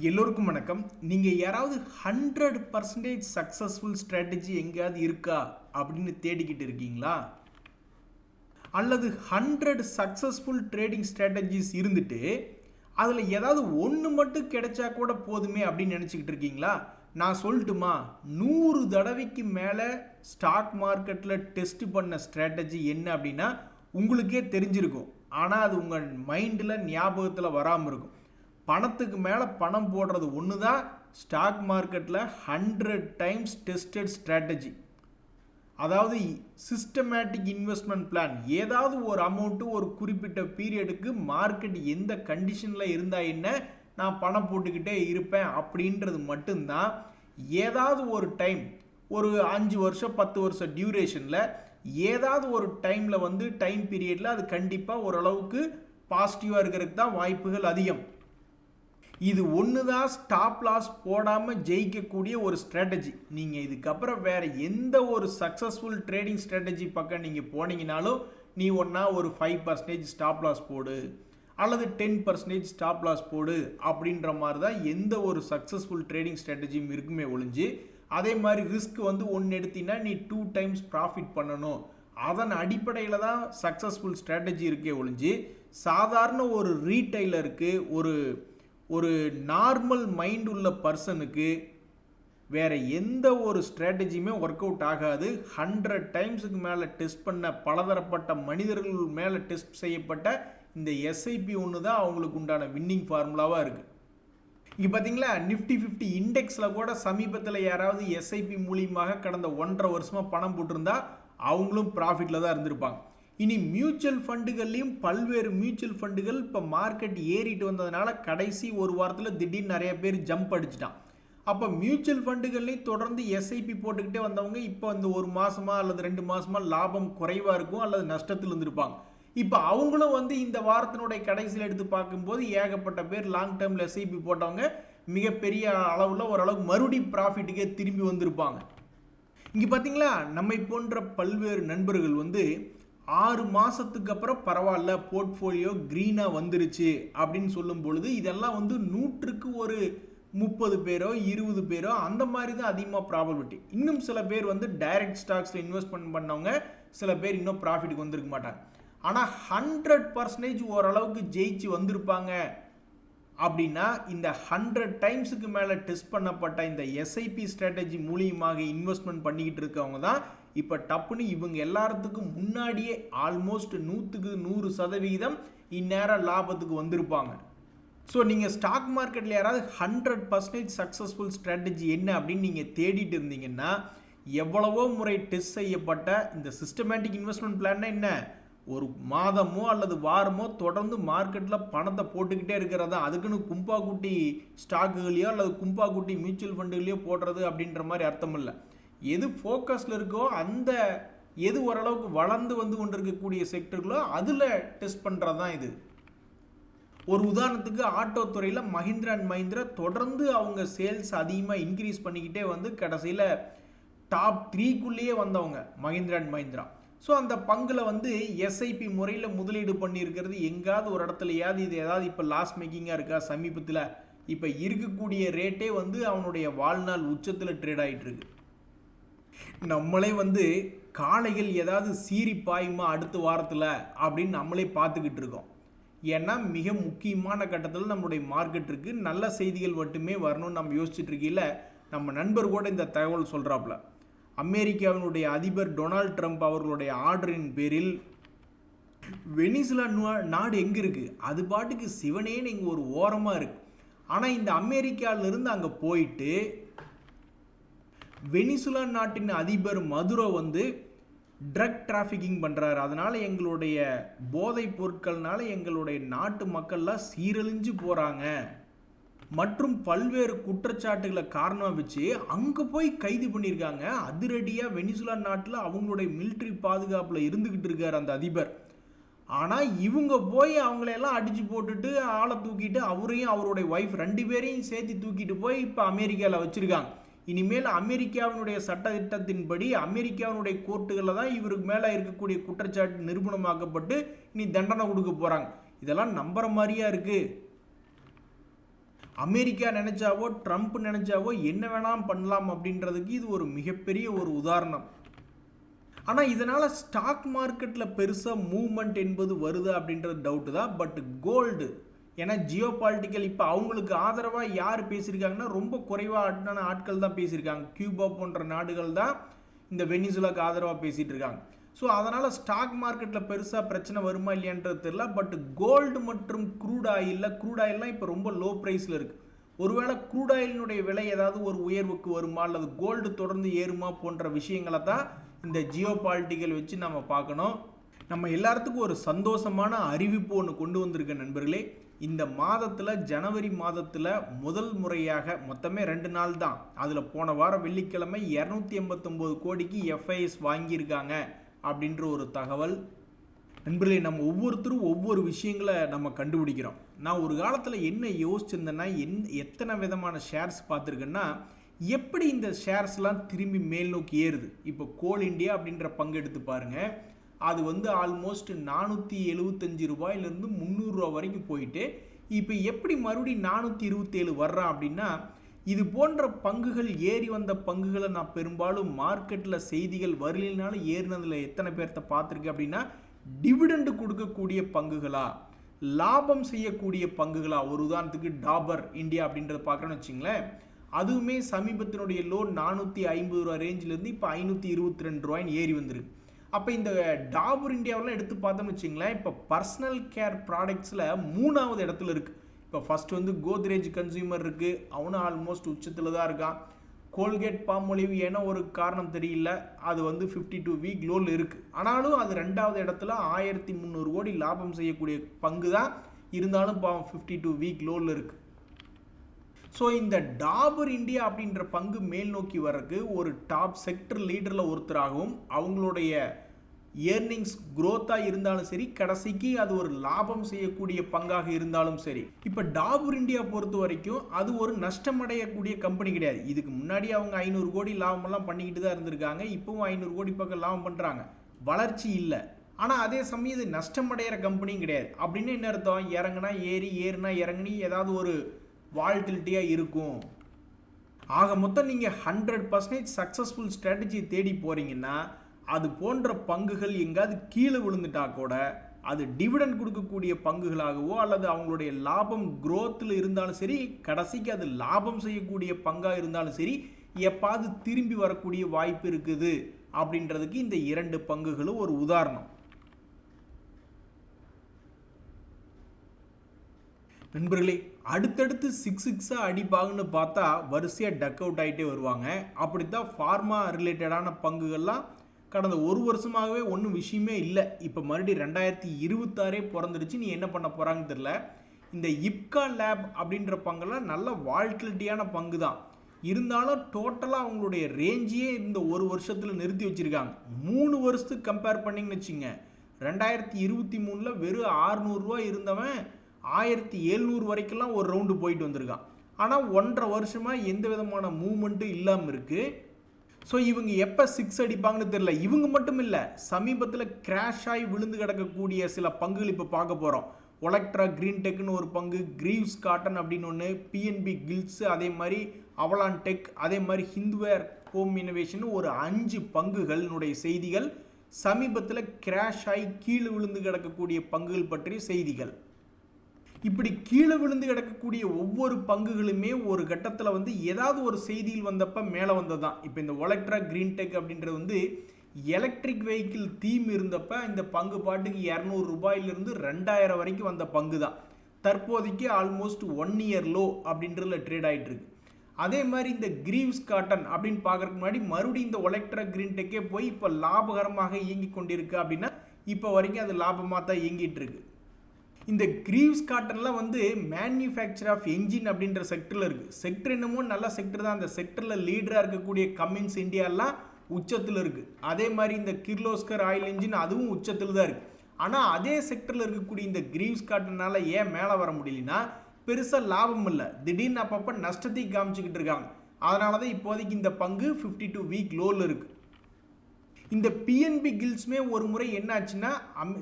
எல்லோருக்கும் வணக்கம். நீங்கள் யாராவது 100% சக்ஸஸ்ஃபுல் ஸ்ட்ராட்டஜி எங்கேயாவது இருக்கா அப்படின்னு தேடிக்கிட்டு இருக்கீங்களா? அல்லது 100 சக்ஸஸ்ஃபுல் ட்ரேடிங் ஸ்ட்ராட்டஜிஸ் இருந்துட்டு அதில் ஏதாவது ஒன்று மட்டும் கிடைச்சா கூட போதுமே அப்படின்னு நினச்சிக்கிட்டு இருக்கீங்களா? நான் சொல்லட்டுமா, 100 தடவைக்கு மேலே ஸ்டாக் மார்க்கெட்டில் டெஸ்ட் பண்ண ஸ்ட்ராட்டஜி என்ன அப்படின்னா உங்களுக்கே தெரிஞ்சிருக்கும். ஆனால் அது உங்கள் மைண்டில் ஞாபகத்தில் வராமல் இருக்கும். பணத்துக்கு மேலே பணம் போடுறது ஒன்று தான் ஸ்டாக் மார்க்கெட்டில் 100 டைம்ஸ் டெஸ்டட் ஸ்ட்ராட்டஜி. அதாவது சிஸ்டமேட்டிக் இன்வெஸ்ட்மெண்ட் பிளான். ஏதாவது ஒரு அமௌண்ட்டு ஒரு குறிப்பிட்ட பீரியடுக்கு மார்க்கெட் எந்த கண்டிஷனில் இருந்தால் என்ன, நான் பணம் போட்டுக்கிட்டே இருப்பேன் அப்படின்றது மட்டும்தான். ஏதாவது ஒரு டைம், ஒரு 5 வருஷம் 10 வருஷம் டியூரேஷனில் ஏதாவது ஒரு டைமில் டைம் பீரியடில் அது கண்டிப்பாக ஓரளவுக்கு பாசிட்டிவாக இருக்கிறதுக்கு தான் வாய்ப்புகள் அதிகம். இது ஒன்று தான் ஸ்டாப் லாஸ் போடாமல் ஜெயிக்கக்கூடிய ஒரு ஸ்ட்ராட்டஜி. நீங்கள் இதுக்கப்புறம் வேறு எந்த ஒரு சக்ஸஸ்ஃபுல் ட்ரேடிங் ஸ்ட்ராட்டஜி பக்கம் நீங்கள் போனீங்கனாலும் நீ ஒன்றா ஒரு 5% ஸ்டாப் லாஸ் போடு அல்லது 10% ஸ்டாப் லாஸ் போடு அப்படின்ற மாதிரி தான் எந்த ஒரு சக்ஸஸ்ஃபுல் ட்ரேடிங் ஸ்ட்ராட்டஜியும் இருக்குமே ஒழிஞ்சு, அதே மாதிரி ரிஸ்க் ஒன்று எடுத்தீங்கன்னா நீ 2 டைம்ஸ் ப்ராஃபிட் பண்ணணும், அதன் அடிப்படையில் தான் சக்ஸஸ்ஃபுல் ஸ்ட்ராட்டஜி இருக்கே ஒழிஞ்சு, சாதாரண ஒரு ரீட்டைலருக்கு ஒரு நார்மல் மைண்ட் உள்ள பர்சனுக்கு வேறு எந்த ஒரு ஸ்ட்ராட்டஜியுமே ஒர்க் அவுட் ஆகாது. 100 டைம்ஸுக்கு மேலே டெஸ்ட் பண்ண பலதரப்பட்ட மனிதர்கள் மேலே டெஸ்ட் செய்யப்பட்ட இந்த எஸ்ஐபி ஒன்று தான் அவங்களுக்கு உண்டான வின்னிங் ஃபார்முலாவாக இருக்குது. இங்கே பார்த்தீங்களா, நிஃப்டி 50 இண்டெக்ஸில் கூட சமீபத்தில் யாராவது எஸ்ஐபி மூலியமாக கடந்த 1.5 வருஷமாக பணம் போட்டிருந்தா அவங்களும் ப்ராஃபிட்டில் தான் இருந்திருப்பாங்க. இனி மியூச்சுவல் ஃபண்டுகள்லையும் பல்வேறு மியூச்சுவல் ஃபண்டுகள் இப்போ மார்க்கெட் ஏறிட்டு வந்ததுனால கடைசி ஒரு வாரத்தில் திடீர்னு நிறைய பேர் ஜம்ப் அடிச்சிட்டான். அப்போ மியூச்சுவல் ஃபண்டுகள்லையும் தொடர்ந்து எஸ்ஐபி போட்டுக்கிட்டே வந்தவங்க இப்போ இந்த ஒரு மாதமா அல்லது 2 மாதமா லாபம் குறைவாக இருக்கும் அல்லது நஷ்டத்தில் இருந்திருப்பாங்க. இப்போ அவங்களும் இந்த வாரத்தினுடைய கடைசியில் எடுத்து பார்க்கும்போது ஏகப்பட்ட பேர் லாங் டேர்மில் எஸ்ஐபி போட்டவங்க மிகப்பெரிய அளவில் ஓரளவுக்கு மறுபடியும் ப்ராஃபிட்டுக்கே திரும்பி வந்திருப்பாங்க. இங்கே பார்த்தீங்களா, நம்மை போன்ற பல்வேறு நண்பர்கள் 6 மாதத்துக்கு அப்புறம் பரவாயில்ல போர்ட்ஃபோலியோ க்ரீனாக வந்துருச்சு அப்படின்னு சொல்லும் பொழுது இதெல்லாம் 100க்கு ஒரு 30 பேரோ 20 பேரோ அந்த மாதிரி தான் அதிகமாக ப்ராபபிலிட்டி. இன்னும் சில பேர் டைரக்ட் ஸ்டாக்ஸில் இன்வெஸ்ட்மெண்ட் பண்ணவங்க சில பேர் இன்னும் ப்ராஃபிட்டுக்கு வந்திருக்க மாட்டாங்க. ஆனால் 100% ஓரளவுக்கு ஜெயிச்சு வந்திருப்பாங்க அப்படின்னா இந்த 100 டைம்ஸுக்கு மேலே டெஸ்ட் பண்ணப்பட்ட இந்த எஸ்ஐபி ஸ்ட்ராட்டஜி மூலியமாக இன்வெஸ்ட்மெண்ட் பண்ணிக்கிட்டு இருக்கவங்க தான் இப்போ டப்புன்னு இவங்க எல்லாத்துக்கும் முன்னாடியே ஆல்மோஸ்ட் 100க்கு 100% இந்நேரம் லாபத்துக்கு வந்திருப்பாங்க. ஸோ நீங்கள் ஸ்டாக் மார்க்கெட்டில் யாராவது 100% சக்ஸஸ்ஃபுல் ஸ்ட்ராட்டஜி என்ன அப்படின்னு நீங்கள் தேடிட்டு இருந்தீங்கன்னா, எவ்வளவோ முறை டெஸ்ட் செய்யப்பட்ட இந்த சிஸ்டமேட்டிக் இன்வெஸ்ட்மெண்ட் பிளான்னா என்ன, ஒரு மாதமோ அல்லது வாரமோ தொடர்ந்து மார்க்கெட்டில் பணத்தை போட்டுக்கிட்டே இருக்கிறதா. அதுக்குன்னு கும்பா குட்டி ஸ்டாக்குகளையோ அல்லது கும்பா குட்டி மியூச்சுவல் ஃபண்டுகளையோ போடுறது அப்படின்ற மாதிரி அர்த்தம் இல்லை. எது ஃபோக்கஸில் இருக்கோ அந்த எது ஓரளவுக்கு வளர்ந்து கொண்டிருக்கக்கூடிய செக்டர்களோ அதில் டெஸ்ட் பண்ணுறது தான் இது. ஒரு உதாரணத்துக்கு ஆட்டோ துறையில் மஹிந்திரா அண்ட் மஹிந்திரா தொடர்ந்து அவங்க சேல்ஸ் அதிகமாக இன்க்ரீஸ் பண்ணிக்கிட்டே கடைசியில் டாப் 3க்குள்ளேயே வந்தவங்க மஹிந்திரா அண்ட் மஹிந்திரா. ஸோ அந்த பங்கில் எஸ்ஐபி முறையில் முதலீடு பண்ணியிருக்கிறது எங்காவது ஒரு இடத்துலையாவது இது ஏதாவது இப்போ லாஸ் மேக்கிங்காக இருக்கா? சமீபத்தில் இப்போ இருக்கக்கூடிய ரேட்டே அவனுடைய வாழ்நாள் உச்சத்தில் ட்ரேட் ஆகிட்டு இருக்கு. நம்மளே காளைகள் ஏதாவது சீறி பாயுமா அடுத்த வாரத்தில் அப்படின்னு நம்மளே பார்த்துக்கிட்டு இருக்கோம். ஏன்னா மிக முக்கியமான கட்டத்தில் நம்மளுடைய மார்க்கெட் இருக்குது, நல்ல செய்திகள் மட்டுமே வரணும்னு நம்ம யோசிச்சுட்டு இருக்கையில் நம்ம நண்பர் கூட இந்த தகவல் சொல்கிறாப்புல. அமெரிக்காவினுடைய அதிபர் டொனால்ட் ட்ரம்ப் அவர்களுடைய ஆர்டரின் பேரில் வெனிசுலா நாடு எங்கே இருக்குது, அது பாட்டுக்கு சிவனேன்னு இங்கே ஒரு ஓரமாக இருக்குது. ஆனால் இந்த அமெரிக்காவிலிருந்து அங்கே போயிட்டு வெனிசுலா நாட்டின் அதிபர் மதுரோ ட்ரக் டிராஃபிக்கிங் பண்ணுறாரு. அதனால் எங்களுடைய போதைப் பொருட்கள்னால எங்களுடைய நாட்டு மக்கள்லாம் சீரழிஞ்சு போகிறாங்க மற்றும் பல்வேறு குற்றச்சாட்டுகளை காரணமாக வச்சு அங்கே போய் கைது பண்ணியிருக்காங்க. அதிரடியாக வெனிசுலா நாட்டில் அவங்களுடைய மிலிட்ரி பாதுகாப்பில் இருந்துக்கிட்டு இருக்கார் அந்த அதிபர். ஆனால் இவங்க போய் அவங்களையெல்லாம் அடித்து போட்டுட்டு ஆளை தூக்கிட்டு அவரையும் அவருடைய ஒய்ஃப் 2 பேரையும் சேர்த்து தூக்கிட்டு போய் இப்போ அமெரிக்காவில் வச்சுருக்காங்க. இனிமேல் அமெரிக்காவினுடைய சட்டத்திட்டத்தின்படி அமெரிக்காவினுடைய கோர்ட்டுகளில் தான் இவருக்கு மேலே இருக்கக்கூடிய குற்றச்சாட்டு நிரூபணமாக்கப்பட்டு இனி தண்டனை கொடுக்க போகிறாங்க. இதெல்லாம் நம்புற மாதிரியா இருக்குது? அமெரிக்கா நினைச்சாவோ ட்ரம்ப் நினைச்சாவோ என்ன வேணாம் பண்ணலாம் அப்படின்றதுக்கு இது ஒரு மிகப்பெரிய ஒரு உதாரணம். ஆனால் இதனால் ஸ்டாக் மார்க்கெட்டில் பெருசாக மூவ்மெண்ட் என்பது வருது அப்படின்றது டவுட்டு தான். பட் கோல்டு, ஏன்னா ஜியோ பாலிட்டிக்கல் இப்போ அவங்களுக்கு ஆதரவாக யார் பேசியிருக்காங்கன்னா ரொம்ப குறைவான ஆட்கள் தான் பேசியிருக்காங்க. கியூபா போன்ற நாடுகள் தான் இந்த வெனிசுலாக்கு ஆதரவாக பேசிகிட்டு இருக்காங்க. ஸோ அதனால் ஸ்டாக் மார்க்கெட்டில் பெருசாக பிரச்சனை வருமா இல்லையான்றது தெரியல. பட் கோல்டு மற்றும் க்ரூட் ஆயில்லாம் இப்போ ரொம்ப லோ ப்ரைஸில் இருக்குது. ஒருவேளை க்ரூட் ஆயிலினுடைய விலை ஏதாவது ஒரு உயர்வுக்கு வருமா அல்லது கோல்டு தொடர்ந்து ஏறுமா போன்ற விஷயங்களை தான் இந்த ஜியோ பாலிட்டிக்கல் வச்சு நம்ம பார்க்கணும். நம்ம எல்லாத்துக்கும் ஒரு சந்தோஷமான அறிவிப்பு ஒன்று கொண்டு வந்திருக்க நண்பர்களே. இந்த மாதத்தில் ஜனவரி மாதத்தில் முதல் முறையாக மொத்தமே 2 நாள் தான், அதில் போன வாரம் வெள்ளிக்கிழமை 289 கோடிக்கு எஃப்ஐஎஸ் வாங்கியிருக்காங்க அப்படின்ற ஒரு தகவல். நண்பர்களே, நம்ம ஒவ்வொருத்தரும் ஒவ்வொரு விஷயங்களை நம்ம கண்டுபிடிக்கிறோம். நான் ஒரு காலத்தில் என்ன யோசிச்சிருந்தேன்னா, எத்தனை விதமான ஷேர்ஸ் பார்த்துருக்கேன்னா, எப்படி இந்த ஷேர்ஸ்லாம் திரும்பி மேல் நோக்கி ஏறுது. இப்போ கோல் இண்டியா அப்படின்ற பங்கு எடுத்து பாருங்கள். அது வந்து ஆல்மோஸ்ட் 475 ரூபாயிலிருந்து 300 ரூபா வரைக்கும் போயிட்டு இப்போ எப்படி மறுபடியும் 427 வர்றான் அப்படின்னா, இது போன்ற பங்குகள் ஏறி வந்த பங்குகளை நான் பெரும்பாலும் மார்க்கெட்டில் செய்திகள் வரலினாலும் ஏறினதில் எத்தனை பேர்த்த பார்த்துருக்கேன் அப்படின்னா, டிவிடெண்டு கொடுக்கக்கூடிய பங்குகளா, லாபம் செய்யக்கூடிய பங்குகளா. ஒரு உதாரணத்துக்கு டாபர் இந்தியா அப்படின்றத பார்க்குறோன்னு வச்சுங்களேன். அதுவுமே சமீபத்தினுடைய லோ 450 ரூபா ரேஞ்சிலேருந்து இப்போ 522 ரூபாய்ன்னு ஏறி வந்துருக்கு. அப்போ இந்த டாபர் இந்தியாவெல்லாம் எடுத்து பார்த்தோம்னு வச்சுங்களேன், இப்போ பர்சனல் கேர் ப்ராடக்ட்ஸில் 3வது இடத்துல இருக்குது. இப்போ ஃபஸ்ட் வந்து கோத்ரேஜ் கன்சியூமர் இருக்குது, அவனும் ஆல்மோஸ்ட் உச்சத்தில் தான் இருக்கான். கோல்கேட் பாமொலிவ் ஏன்னா ஒரு காரணம் தெரியல, அது வந்து 52 வீக் லோவில் இருக்குது. ஆனாலும் அது 2வது இடத்துல 1300 கோடி லாபம் செய்யக்கூடிய பங்கு தான் இருந்தாலும் 52 வீக் லோவில் இருக்குது. ஸோ இந்த டாபர் இந்தியா அப்படின்ற பங்கு மேல் நோக்கி வர்றதுக்கு ஒரு டாப் செக்டர் லீடரில் ஒருத்தராகவும் அவங்களுடைய ஏர்னிங்ஸ் குரோத்தாக இருந்தாலும் சரி, கடைசிக்கு அது ஒரு லாபம் செய்யக்கூடிய பங்காக இருந்தாலும் சரி. இப்போ டாபர் இந்தியா பொறுத்த வரைக்கும் அது ஒரு நஷ்டமடையக்கூடிய கம்பெனி கிடையாது. இதுக்கு முன்னாடி அவங்க 500 கோடி லாபமெல்லாம் பண்ணிக்கிட்டு தான் இருந்திருக்காங்க. இப்போவும் 500 கோடி பக்கம் லாபம் பண்ணுறாங்க, வளர்ச்சி இல்லை. ஆனால் அதே சமயம் இது நஷ்டமடைகிற கம்பெனியும் கிடையாது. அப்படின்னு என்ன அர்த்தம், இறங்குனா ஏறி ஏறுனா இறங்குனி ஏதாவது ஒரு வால்டிலிட்டியாக இருக்கும். ஆக மொத்தம் நீங்கள் 100% சக்ஸஸ்ஃபுல் ஸ்ட்ராட்டஜி தேடி போகிறீங்கன்னா, அது போன்ற பங்குகள் எங்காவது கீழே விழுந்துட்டா கூட அது டிவிடெண்ட் கொடுக்கக்கூடிய பங்குகளாகவோ அல்லது அவங்களுடைய லாபம் குரோத்தில் இருந்தாலும் சரி, கடைசிக்கு அது லாபம் செய்யக்கூடிய பங்காக இருந்தாலும் சரி, எப்பாவது திரும்பி வரக்கூடிய வாய்ப்பு இருக்குது அப்படின்றதுக்கு இந்த 2 பங்குகளும் ஒரு உதாரணம். நண்பர்களே, அடுத்தடுத்து 6 அடிப்பாங்கன்னு பார்த்தா வரிசையாக டக் அவுட் ஆகிட்டே வருவாங்க. அப்படித்தான் ஃபார்மா ரிலேட்டடான பங்குகள்லாம் கடந்த ஒரு வருஷமாகவே ஒன்றும் விஷயமே இல்லை. இப்போ மறுபடியும் 2026 பிறந்துடுச்சு, நீ என்ன பண்ண போகிறாங்கன்னு தெரில. இந்த இப்கா லேப் அப்படின்ற பங்கெல்லாம் நல்ல வால்டிலிட்டியான பங்கு தான் இருந்தாலும் டோட்டலாக அவங்களுடைய ரேஞ்சையே இந்த ஒரு வருஷத்தில் நிறுத்தி வச்சுருக்காங்க. 3 வருஷத்துக்கு கம்பேர் பண்ணிங்கன்னு வச்சுங்க, 2023 வெறும் 600 ரூபா இருந்தவன் 1700 வரைக்கெல்லாம் ஒரு ரவுண்டு போயிட்டு வந்திருக்கான். ஆனால் 1.5 வருஷமாக எந்த விதமான மூவ்மெண்ட்டும் இல்லாமல் இருக்குது. ஸோ இவங்க எப்போ 6 அடிப்பாங்கன்னு தெரியல. இவங்க மட்டும் இல்லை, சமீபத்தில் கிராஷ் ஆகி விழுந்து கிடக்கக்கூடிய சில பங்குகள் இப்போ பார்க்க போகிறோம். ஒலக்ட்ரா கிரீன் டெக்னு ஒரு பங்கு, கிரீவ்ஸ் காட்டன் அப்படின்னு ஒன்று, பிஎன்பி கில்ட்ஸு, அதே மாதிரி அவலான் டெக், அதே மாதிரி ஹிந்துவேர் ஹோம் இனோவேஷன், ஒரு 5 பங்குகளினுடைய செய்திகள் சமீபத்தில் கிராஷ் ஆகி கீழே விழுந்து கிடக்கக்கூடிய பங்குகள் பற்றிய செய்திகள். இப்படி கீழே விழுந்து கிடக்கக்கூடிய ஒவ்வொரு பங்குகளுமே ஒரு கட்டத்தில் வந்து ஏதாவது ஒரு செய்தியில் வந்தப்ப மேலே வந்தது தான். இப்போ இந்த ஒலக்ட்ரா கிரீன் டெக் அப்படின்றது வந்து எலக்ட்ரிக் வெஹிக்கிள் தீம் இருந்தப்ப இந்த பங்கு பாட்டுக்கு 200 ரூபாயிலிருந்து 2000 வரைக்கும் வந்த பங்கு தான். தற்போதைக்கு ஆல்மோஸ்ட் 1 இயர் லோ அப்படின்றதுல ட்ரேட் ஆகிட்டு இருக்கு. அதே மாதிரி இந்த கிரீவ்ஸ் காட்டன் அப்படின்னு பார்க்கறதுக்கு முன்னாடி மறுபடியும் இந்த ஒலக்ட்ரா கிரீன் டெக்கே போய் இப்போ லாபகரமாக இயங்கி கொண்டிருக்கு. அப்படின்னா இப்போ வரைக்கும் அது லாபமாக தான் இயங்கிட்டு இருக்கு. இந்த கிரீவ்ஸ் காட்டன்லாம் வந்து மேனுஃபேக்சர் ஆஃப் என்ஜின் அப்படின்ற செக்டரில் இருக்குது. செக்டர் என்னமோ நல்ல செக்டர் தான். அந்த செக்டரில் லீடராக இருக்கக்கூடிய கமின்ஸ் இந்தியாலாம் உச்சத்தில் இருக்குது. அதே மாதிரி இந்த கிர்லோஸ்கர் ஆயில் என்ஜின் அதுவும் உச்சத்தில் தான் இருக்குது. ஆனால் அதே செக்டரில் இருக்கக்கூடிய இந்த கிரீவ்ஸ் காட்டனால் ஏன் மேலே வர முடியலன்னா, பெருசாக லாபம் இல்லை, திடீர்னு அப்பப்போ நஷ்டத்தை காமிச்சிக்கிட்டு இருக்காங்க. அதனால தான் இப்போதைக்கு இந்த பங்கு 52 வீக் லோவில் இருக்குது. இந்த பிஎன்பி கில்ட்ஸுமே ஒரு முறை என்ன ஆச்சுன்னா,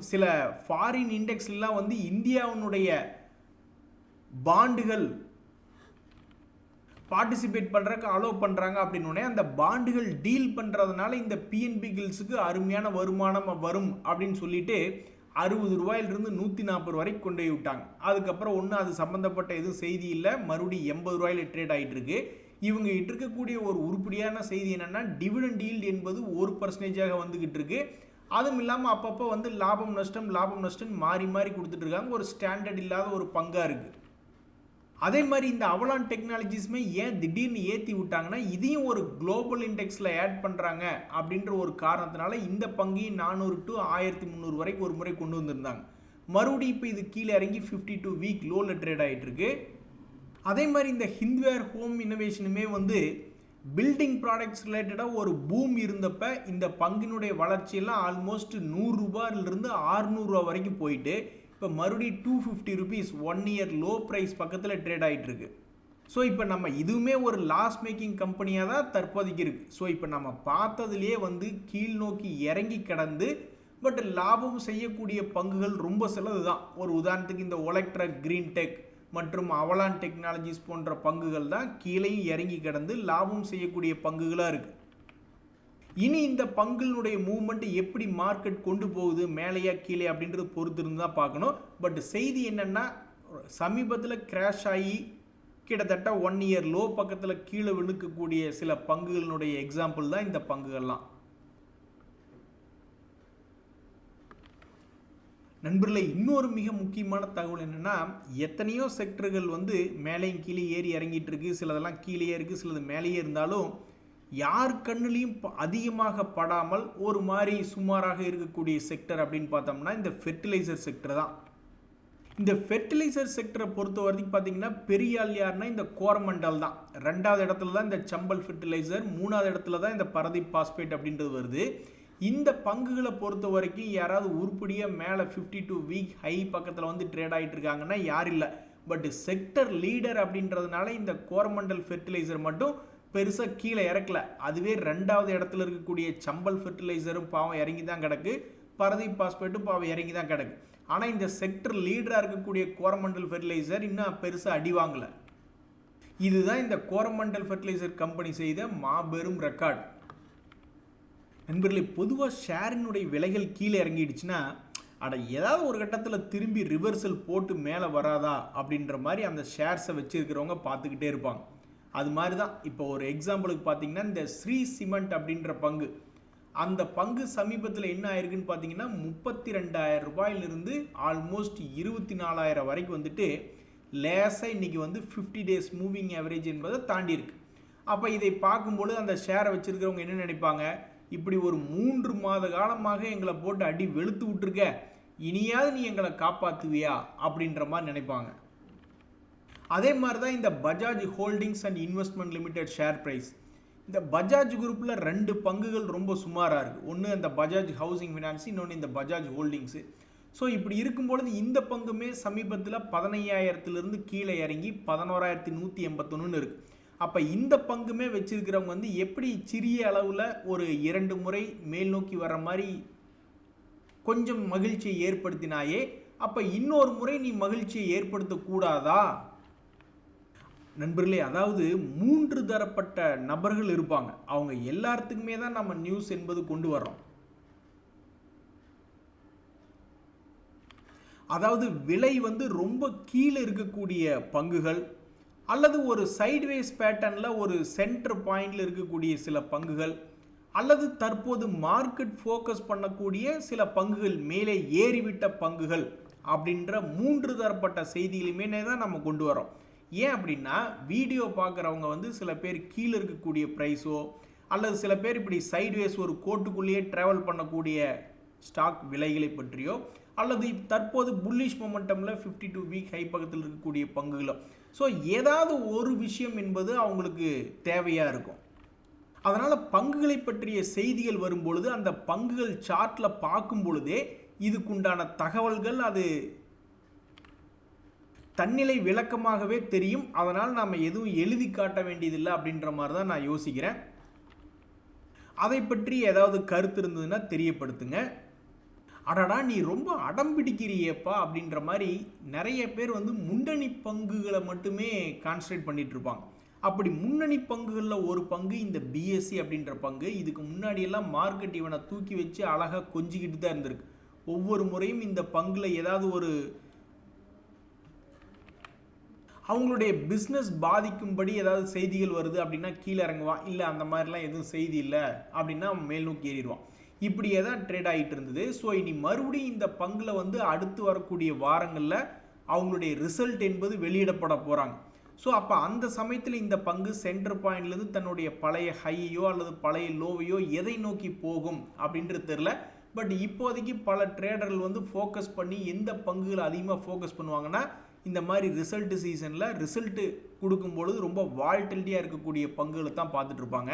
சில ஃபாரின் இண்டெக்ஸ்லாம் வந்து இந்தியாவினுடைய பாண்டுகள் பார்ட்டிசிபேட் பண்ணுறக்கு அலோவ் பண்ணுறாங்க அப்படின்னோடனே அந்த பாண்டுகள் டீல் பண்ணுறதுனால இந்த பிஎன்பி கில்ஸுக்கு அருமையான வருமானம் வரும் அப்படின்னு சொல்லிட்டு 60 ரூபாயிலிருந்து 140 வரைக்கும் கொண்டு போய் விட்டாங்க. அதுக்கப்புறம் ஒன்றும் அது சம்மந்தப்பட்ட எதுவும் செய்தி இல்லை, மறுபடியும் 80 ரூபாயில் ட்ரேட் ஆகிட்டு இருக்கு. இவங்க இருக்கக்கூடிய ஒரு உருப்படியான செய்தி என்னென்னா டிவிடெண்ட் ஈல்டு என்பது 1% வந்துக்கிட்டு இருக்கு. அதுவும் இல்லாமல் அப்பப்போ வந்து லாபம் நஷ்டம் மாறி மாறி கொடுத்துட்டு இருக்காங்க. ஒரு ஸ்டாண்டர்ட் இல்லாத ஒரு பங்காக இருக்குது. அதே மாதிரி இந்த அவலான் டெக்னாலஜிஸுமே ஏன் திடீர்னு ஏற்றி விட்டாங்கன்னா இதையும் ஒரு குளோபல் இண்டெக்ஸில் ஆட் பண்ணுறாங்க அப்படின்ற ஒரு காரணத்தினால இந்த பங்கையும் 400 to 1300 வரைக்கும் ஒரு முறை கொண்டு வந்திருந்தாங்க. மறுபடியும் இப்போ இது கீழே இறங்கி 52 வீக் லோவில் ட்ரேட் ஆகிட்டு இருக்கு. அதே மாதிரி இந்த ஹிந்த்வேர் ஹோம் இன்னோவேஷனுமே வந்து பில்டிங் ப்ராடக்ட்ஸ் ரிலேட்டடாக ஒரு பூம் இருந்தப்ப இந்த பங்கினுடைய வளர்ச்சியெல்லாம் ஆல்மோஸ்ட் 100 ரூபாயிலிருந்து 600 ரூபா வரைக்கும் போயிட்டு இப்போ மறுபடியும் 250 rupees 1 year லோ ப்ரைஸ் பக்கத்தில் ட்ரேட் ஆகிட்டு இருக்கு. ஸோ இப்போ நம்ம இதுவுமே ஒரு லாஸ் மேக்கிங் கம்பெனியாக தான் தற்போதைக்கு இருக்குது. ஸோ இப்போ நம்ம பார்த்ததுலேயே வந்து கீழ் நோக்கி இறங்கி கிடந்து பட் லாபம் செய்யக்கூடிய பங்குகள் ரொம்ப சிலது தான். ஒரு உதாரணத்துக்கு இந்த ஒலெக்ட்ரா கிரீன் டெக் மற்றும் அவலான் டெக்னாலஜிஸ் போன்ற பங்குகள் தான் கீழேயும் இறங்கி கிடந்து லாபம் செய்யக்கூடிய பங்குகளாக இருக்குது. இனி இந்த பங்குகளுடைய மூவ்மெண்ட் எப்படி மார்க்கெட் கொண்டு போகுது, மேலேயா கீழே அப்படின்றது பொறுத்து இருந்து தான் பார்க்கணும். பட் செய்தி என்னென்னா சமீபத்தில் கிராஷ் ஆகி கிட்டத்தட்ட 1 year லோ பக்கத்தில் கீழே விழுக்கக்கூடிய சில பங்குகளினுடைய எக்ஸாம்பிள் தான் இந்த பங்குகள்லாம். நண்பர்களே, இன்னொரு மிக முக்கியமான தகவல் என்னென்னா எத்தனையோ செக்டர்கள் வந்து மேலேயும் கீழே ஏறி இறங்கிட்டு இருக்கு. சிலதெல்லாம் கீழே இருக்குது, சிலது மேலேயே இருந்தாலும் யார் கண்ணுலையும் அதிகமாக படாமல் ஒரு மாதிரி சுமாராக இருக்கக்கூடிய செக்டர் அப்படின்னு பார்த்தோம்னா இந்த ஃபெர்டிலைசர் செக்டர் தான். இந்த ஃபெர்டிலைசர் செக்டரை பொறுத்த வரைக்கும் பார்த்தீங்கன்னா பெரிய ஆள் யாருன்னா இந்த கோரமண்டல் தான். 2வது இடத்துல தான் இந்த சம்பல் ஃபெர்டிலைசர், 3வது இடத்துல தான் இந்த பரதீப் பாஸ்பேட் அப்படின்றது வருது. இந்த பங்குகளை பொறுத்த வரைக்கும் யாராவது உருப்படியாக மேலே 52 வீக் ஹை பக்கத்தில் வந்து ட்ரேட் ஆகிட்டு இருக்காங்கன்னா யார் இல்லை. பட் செக்டர் லீடர் அப்படின்றதுனால இந்த கோரமண்டல் ஃபெர்டிலைசர் மட்டும் பெருசாக கீழே இறக்கல. அதுவே 2வது இடத்துல இருக்கக்கூடிய சம்பல் ஃபெர்டிலைசரும் பாவம் இறங்கி தான் கிடக்கு, பரதீப் பாஸ்பேட்டும் பாவம் இறங்கி தான் கிடக்கு. ஆனால் இந்த செக்டர் லீடராக இருக்கக்கூடிய கோரமண்டல் ஃபெர்டிலைசர் இன்னும் பெருசாக அடி வாங்கலை. இதுதான் இந்த கோரமண்டல் ஃபெர்டிலைசர் கம்பெனி செய்த மாபெரும் ரெக்கார்டு. நண்பர்களே, பொதுவாக ஷேரினுடைய விலைகள் கீழே இறங்கிடுச்சுன்னா ஏதாவது ஒரு கட்டத்தில் திரும்பி ரிவர்சல் போட்டு மேலே வராதா அப்படின்ற மாதிரி அந்த ஷேர்ஸை வச்சுருக்கிறவங்க பார்த்துக்கிட்டே இருப்பாங்க. அது மாதிரி தான் இப்போ ஒரு எக்ஸாம்பிளுக்கு பார்த்தீங்கன்னா இந்த ஸ்ரீ சிமெண்ட் அப்படின்ற பங்கு, அந்த பங்கு சமீபத்தில் என்ன ஆயிருக்குன்னு பார்த்தீங்கன்னா 32,000 ரூபாயிலிருந்து ஆல்மோஸ்ட் 24,000 வரைக்கும் வந்துட்டு லேசாக இன்றைக்கி வந்து 50 days மூவிங் ஆவரேஜ் என்பதை தாண்டி இருக்கு. அப்போ இதை பார்க்கும்பொழுது அந்த ஷேரை வச்சுருக்கிறவங்க என்ன நினைப்பாங்க, இப்படி ஒரு 3 மாத காலமாக எங்களை போட்டு அடி வெளுத்து விட்டுருக்க, இனியாவது நீ எங்களை காப்பாற்றுவியா அப்படின்ற மாதிரி நினைப்பாங்க. அதே மாதிரி தான் இந்த Bajaj holdings and investment limited share price. இந்த பஜாஜ் குரூப்பில் 2 பங்குகள் ரொம்ப சுமாராக இருக்குது. ஒன்று இந்த பஜாஜ் ஹவுசிங் ஃபினான்ஸ், இன்னொன்று இந்த பஜாஜ் ஹோல்டிங்ஸு. ஸோ இப்படி இருக்கும்பொழுது இந்த பங்குமே சமீபத்தில் 15,000 கீழே இறங்கி 11,181 இருக்குது. அப்போ இந்த பங்குமே வச்சிருக்கிறவங்க வந்து எப்படி சிறிய அளவில் ஒரு 2 முறை மேல் நோக்கி வர்ற மாதிரி கொஞ்சம் மகிழ்ச்சியை ஏற்படுத்தினாயே, அப்போ இன்னொரு முறை நீ மகிழ்ச்சியை ஏற்படுத்தக்கூடாதா நண்பர்களே? அதாவது 3 தரப்பட்ட நபர்கள் இருப்பாங்க. அவங்க எல்லாத்துக்குமே தான் நம்ம நியூஸ் என்பது கொண்டு வர்றோம். அதாவது விலை வந்து ரொம்ப கீழே இருக்கக்கூடிய பங்குகள், அல்லது ஒரு சைட்வேஸ் பேட்டர்னில் ஒரு சென்டர் பாயிண்டில் இருக்கக்கூடிய சில பங்குகள், அல்லது தற்போது மார்க்கெட் ஃபோக்கஸ் பண்ணக்கூடிய சில பங்குகள், மேலே ஏறிவிட்ட பங்குகள் அப்படின்ற 3 தரப்பட்ட செய்திகளுமே தான் நம்ம கொண்டு வரோம். ஏன் அப்படின்னா வீடியோ பார்க்குறவங்க வந்து சில பேர் கீழே இருக்கக்கூடிய ப்ரைஸோ அல்லது சில பேர் இப்படி சைட்வேஸ் ஒரு கோட்டுக்குள்ளேயே ட்ராவல் பண்ணக்கூடிய ஸ்டாக் விலைகளை பற்றியோ அல்லது தற்போது புல்லிஷ் மொமெண்டமில் 52 வீக் ஹை பக்கத்தில் இருக்கக்கூடிய பங்குகளோ, ஸோ ஏதாவது ஒரு விஷயம் என்பது அவங்களுக்கு தேவையாக இருக்கும். அதனால் பங்குகளை பற்றிய செய்திகள் வரும்பொழுது அந்த பங்குகள் சார்ட்டில் பார்க்கும் பொழுதே இதுக்குண்டான தகவல்கள் அது தன்னிலை விளக்கமாகவே தெரியும். அதனால் நாம் எதுவும் எழுதி காட்ட வேண்டியதில்லை அப்படின்ற மாதிரி தான் நான் யோசிக்கிறேன். அதை பற்றி ஏதாவது கருத்து இருந்ததுன்னா தெரியப்படுத்துங்க. அடடா நீ ரொம்ப அடம்பிடிக்கிறியப்பா அப்படின்ற மாதிரி நிறைய பேர் வந்து முன்னணி பங்குகளை மட்டுமே கான்சன்ட்ரேட் பண்ணிட்டு இருப்பாங்க. அப்படி முன்னணி பங்குகளில் ஒரு பங்கு இந்த பிஎஸ்சி அப்படின்ற பங்கு. இதுக்கு முன்னாடியெல்லாம் மார்க்கெட் இவனை தூக்கி வச்சு அழகாக கொஞ்சிக்கிட்டு தான் இருந்திருக்கு. ஒவ்வொரு முறையும் இந்த பங்கில் ஏதாவது ஒரு அவங்களுடைய பிஸ்னஸ் பாதிக்கும்படி ஏதாவது செய்திகள் வருது அப்படின்னா கீழே இறங்குவான். இல்லை அந்த மாதிரிலாம் எதுவும் செய்தி இல்லை அப்படின்னா அவன் மேல் நோக்கி ஏறிடுவான். இப்படியே தான் ட்ரேட் ஆகிட்டு இருந்தது. ஸோ இனி மறுபடியும் இந்த பங்கில் வந்து அடுத்து வரக்கூடிய வாரங்களில் அவங்களுடைய ரிசல்ட் என்பது வெளியிடப்பட போகிறாங்க. ஸோ அப்போ அந்த சமயத்தில் இந்த பங்கு சென்டர் பாயிண்ட்லேருந்து தன்னுடைய பழைய ஹையோ அல்லது பழைய லோவையோ எதை நோக்கி போகும் அப்படின்றது தெரில. பட் இப்போதைக்கு பல ட்ரேடர்கள் வந்து ஃபோக்கஸ் பண்ணி எந்த பங்குகள் அதிகமாக ஃபோக்கஸ் பண்ணுவாங்கன்னா இந்த மாதிரி ரிசல்ட் சீசனில் ரிசல்ட்டு கொடுக்கும்பொழுது ரொம்ப வால்டிலிட்டியாக இருக்கக்கூடிய பங்குகளை தான் பார்த்துட்டு இருப்பாங்க.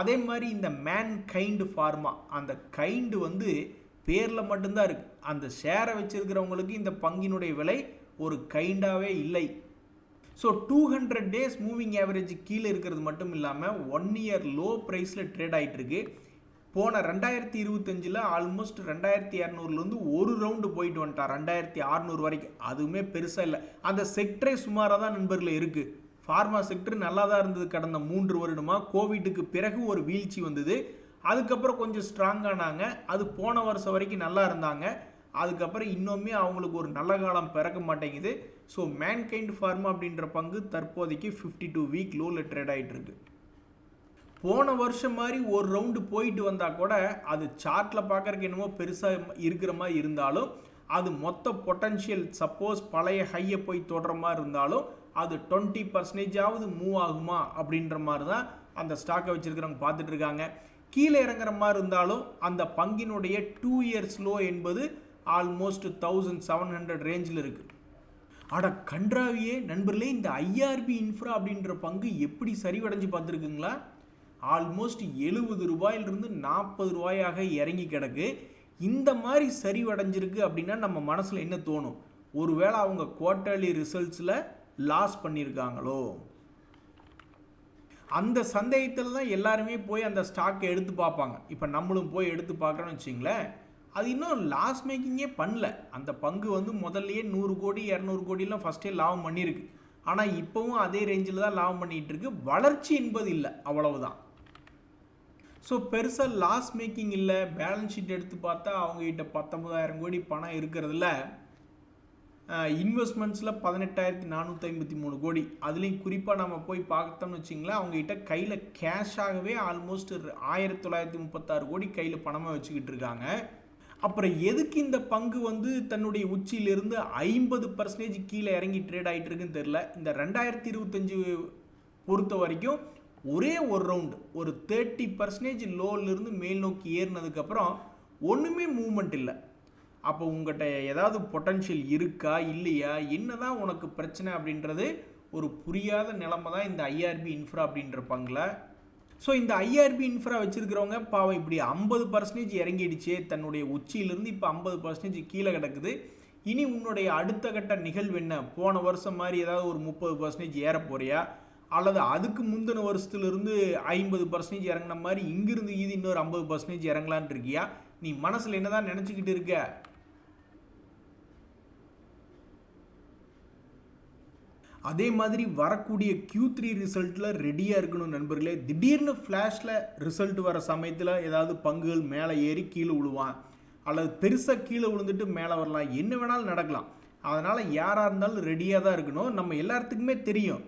அதே மாதிரி இந்த மேன் கைண்டு ஃபார்மா, அந்த கைண்டு வந்து பேரில் மட்டும்தான் இருக்குது. அந்த ஷேரை வச்சுருக்கிறவங்களுக்கு இந்த பங்கினுடைய விலை ஒரு கைண்டாகவே இல்லை. ஸோ 200 days மூவிங் ஆவரேஜ் கீழே இருக்கிறது மட்டும் இல்லாமல் 1 year லோ ப்ரைஸில் ட்ரேட் ஆகிட்டு இருக்கு. போன 2025 ஆல்மோஸ்ட் 2200 ஒரு ரவுண்டு போயிட்டு வந்துட்டான் 2600 வரைக்கும். அதுவுமே பெருசாக இல்லை. அந்த செக்டரே சுமாராக தான் நண்பர்களே இருக்குது. ஃபார்மா செக்டர் நல்லா தான் இருந்தது கடந்த 3 வருடமாக. கோவிட்டுக்கு பிறகு ஒரு வீழ்ச்சி வந்தது. அதுக்கப்புறம் கொஞ்சம் ஸ்ட்ராங்கானாங்க. அது போன வருஷம் வரைக்கும் நல்லா இருந்தாங்க. அதுக்கப்புறம் இன்னுமே அவங்களுக்கு ஒரு நல்ல காலம் பிறக்க மாட்டேங்குது. ஸோ மேன்கைண்ட் ஃபார்மா அப்படின்ற பங்கு தற்போதைக்கு 52 week லோவில் ட்ரேட் ஆகிட்டு இருக்கு. போன வருஷம் மாதிரி ஒரு ரவுண்டு போயிட்டு வந்தால் கூட அது சார்ட்டில் பார்க்குறக்கு என்னமோ பெருசாக இருக்கிற மாதிரி இருந்தாலும் அது மொத்த பொட்டன்ஷியல் சப்போஸ் பழைய ஹையை போய் தொடுற மாதிரி இருந்தாலும் அது 20% மூவ் ஆகுமா அப்படின்ற மாதிரி தான் அந்த ஸ்டாக்கை வச்சுருக்கிறவங்க பார்த்துட்டு இருக்காங்க. கீழே இறங்குற மாதிரி இருந்தாலும் அந்த பங்கினுடைய 2 years லோ என்பது ஆல்மோஸ்ட் 1700 ரேஞ்சில் இருக்குது. அட கன்றாவியே நண்பர்களே, இந்த ஐஆர்பி இன்ஃப்ரா அப்படின்ற பங்கு எப்படி சரிவடைஞ்சு பார்த்துருக்குங்களா? ஆல்மோஸ்ட் 70 ரூபாயிலிருந்து 40 ரூபாயாக இறங்கி கிடக்கு. இந்த மாதிரி சரிவடைஞ்சிருக்கு அப்படின்னா நம்ம மனசில் என்ன தோணும்? ஒருவேளை அவங்க குவார்ட்டர்லி ரிசல்ட்ஸில் லாஸ் பண்ணியிருக்காங்களோ? அந்த சந்தேகத்தில் தான் எல்லாருமே போய் அந்த ஸ்டாக்கை எடுத்து பார்ப்பாங்க. இப்போ நம்மளும் போய் எடுத்து பார்க்குறோன்னு வச்சிங்களேன், அது இன்னும் லாஸ் மேக்கிங்கே பண்ணல. அந்த பங்கு வந்து முதல்லையே 100 கோடி 200 கோடிலாம் ஃபஸ்ட்டே லாபம் பண்ணியிருக்கு. ஆனால் இப்போவும் அதே ரேஞ்சில் தான் லாபம் பண்ணிகிட்டு இருக்கு. வளர்ச்சி என்பது இல்லை, அவ்வளவுதான். ஸோ பெருசாக லாஸ் மேக்கிங் இல்லை. பேலன்ஸ் ஷீட் எடுத்து பார்த்தா அவங்ககிட்ட 19,000 கோடி பணம் இருக்கிறதுல இன்வெஸ்ட்மெண்ட்ஸில் 18,453 கோடி. அதுலேயும் குறிப்பாக நம்ம போய் பார்த்தோம்னு வச்சிங்களேன், அவங்ககிட்ட கையில் கேஷாகவே ஆல்மோஸ்ட் 1936 கோடி கையில் பணமாக வச்சுக்கிட்டு இருக்காங்க. அப்புறம் எதுக்கு இந்த பங்கு வந்து தன்னுடைய உச்சியிலிருந்து 50% கீழே இறங்கி ட்ரேட் ஆகிட்டு இருக்குன்னு தெரில. இந்த 2025 பொறுத்த வரைக்கும் ஒரே ஒரு ரவுண்டு ஒரு 30% லோவிலிருந்து மேல் நோக்கி ஏறினதுக்கப்புறம் ஒன்றுமே மூவ்மெண்ட் இல்லை. அப்போ உங்கள்கிட்ட ஏதாவது பொட்டன்ஷியல் இருக்கா இல்லையா, என்ன தான் உனக்கு பிரச்சனை அப்படின்றது ஒரு புரியாத நிலைமை தான் இந்த ஐஆர்பி இன்ஃப்ரா அப்படின்ற பங்கில். ஸோ இந்த ஐஆர்பி இன்ஃப்ரா வச்சுருக்கிறவங்க பாவம் இப்படி 50% இறங்கிடுச்சே, தன்னுடைய உச்சியிலிருந்து இப்போ 50% கீழே கிடக்குது. இனி உன்னுடைய அடுத்த கட்ட நிகழ்வு என்ன? போன வருஷம் மாதிரி ஏதாவது ஒரு 30% ஏற போறியா, அல்லது அதுக்கு முந்தின வருஷத்துலேருந்து 50% இறங்கின மாதிரி இங்கிருந்து இது இன்னொரு 50% இறங்கலான் இருக்கியா? நீ மனசில் என்ன தான் நினச்சிக்கிட்டு இருக்க? அதே மாதிரி வரக்கூடிய Q3 ரிசல்ட்டில் ரெடியாக இருக்கணும் நண்பர்களே. திடீர்னு ஃப்ளாஷில் ரிசல்ட் வர சமயத்தில் ஏதாவது பங்குகள் மேலே ஏறி கீழே விழுவான், அல்லது பெருசாக கீழே விழுந்துட்டு மேலே வரலாம், என்ன வேணாலும் நடக்கலாம். அதனால் யாராக இருந்தாலும் ரெடியாக தான் இருக்கணும். நம்ம எல்லாத்துக்குமே தெரியும்,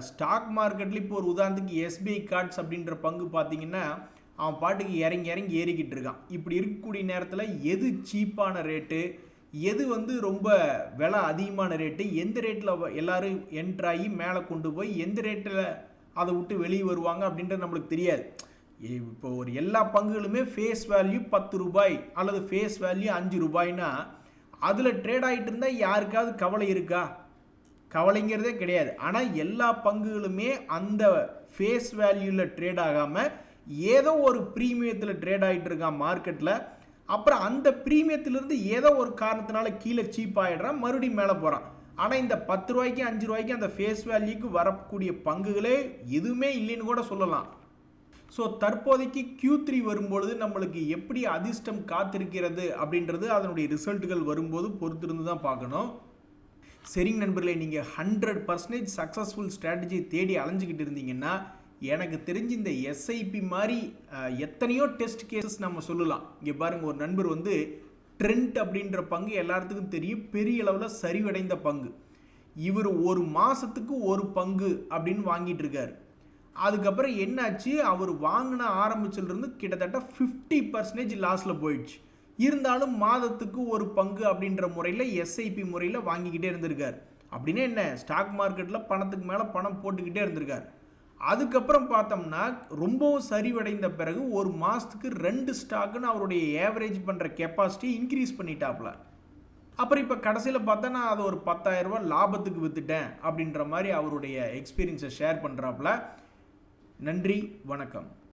ஸ்டாக் மார்க்கெட்டில் இப்போ ஒரு உதாரணத்துக்கு எஸ்பிஐ கார்ட்ஸ் அப்படின்ற பங்கு பார்த்தீங்கன்னா அவன் பாட்டுக்கு இறங்கி ஏறிக்கிட்டு இருக்கான். இப்படி இருக்கக்கூடிய நேரத்தில் எது சீப்பான ரேட்டு, எது வந்து ரொம்ப விலை அதிகமான ரேட்டு, எந்த ரேட்டில் எல்லோரும் என்ட்ராகி மேலே கொண்டு போய் எந்த ரேட்டில் அதை விட்டு வெளியே வருவாங்க அப்படின்றது நம்மளுக்கு தெரியாது. இப்போ ஒரு எல்லா பங்குகளுமே ஃபேஸ் வேல்யூ 10 ரூபாய் அல்லது ஃபேஸ் வேல்யூ 5 ரூபாய்னா அதில் ட்ரேட் ஆகிட்டு இருந்தால் யாருக்காவது கவலை இருக்கா? கவலைங்கிறதே கிடையாது. ஆனால் எல்லா பங்குகளுமே அந்த ஃபேஸ் வேல்யூவில் ட்ரேட் ஆகாமல் ஏதோ ஒரு ப்ரீமியத்தில் ட்ரேட் ஆகிட்டு இருக்கான் மார்க்கெட்டில். அப்புறம் அந்த ப்ரீமியத்திலிருந்து ஏதோ ஒரு காரணத்தினால கீழே சீப் ஆகிடுறான், மறுபடியும் மேலே போகிறான். ஆனால் இந்த 10 ரூபாய்க்கு 5 ரூபாய்க்கு அந்த ஃபேஸ் வேல்யூக்கு வரக்கூடிய பங்குகளே எதுவுமே இல்லைன்னு கூட சொல்லலாம். ஸோ தற்போதைக்கு Q3 வரும்பொழுது நம்மளுக்கு எப்படி அதிர்ஷ்டம் காத்திருக்கிறது அப்படின்றது அதனுடைய ரிசல்ட்டுகள் வரும்போது பொறுத்திருந்து தான் பார்க்கணும். சரிங்க நண்பர்களே, நீங்கள் 100% சக்ஸஸ்ஃபுல் ஸ்ட்ராட்டஜி தேடி அலைஞ்சிக்கிட்டு இருந்தீங்கன்னா எனக்கு தெரிஞ்சு இந்த எஸ்ஐபி மாதிரி எத்தனையோ டெஸ்ட் கேசஸ் நம்ம சொல்லலாம். இங்கே பாருங்கள், ஒரு நண்பர் வந்து ட்ரெண்ட் அப்படின்ற பங்கு எல்லாத்துக்கும் தெரியும், பெரிய அளவில் சரிவடைந்த பங்கு. இவர் ஒரு மாதத்துக்கு ஒரு பங்கு அப்படின்னு வாங்கிட்டு இருக்கார். அதுக்கப்புறம் என்னாச்சு, அவர் வாங்கின ஆரம்பிச்சிலிருந்து கிட்டத்தட்ட 50% லாஸில் போயிடுச்சு. இருந்தாலும் மாதத்துக்கு ஒரு பங்கு அப்படின்ற முறையில் எஸ்ஐபி முறையில் வாங்கிக்கிட்டே இருந்திருக்கார். அப்படின்னா என்ன, ஸ்டாக் மார்க்கெட்டில் பணத்துக்கு மேலே பணம் போட்டுக்கிட்டே இருந்திருக்கார். அதுக்கப்புறம் பார்த்தோம்னா ரொம்பவும் சரிவடைந்த பிறகு ஒரு மாதத்துக்கு 2 ஸ்டாக்குன்னு அவருடைய ஏவரேஜ் பண்ணுற கெப்பாசிட்டி இன்க்ரீஸ் பண்ணிட்டாப்ல. அப்புறம் இப்போ கடைசியில் பார்த்தா நான் அதை ஒரு 10,000 ரூபாய் லாபத்துக்கு விற்றுட்டேன் அப்படின்ற மாதிரி அவருடைய எக்ஸ்பீரியன்ஸை ஷேர் பண்ணுறாப்புல. நன்றி, வணக்கம்.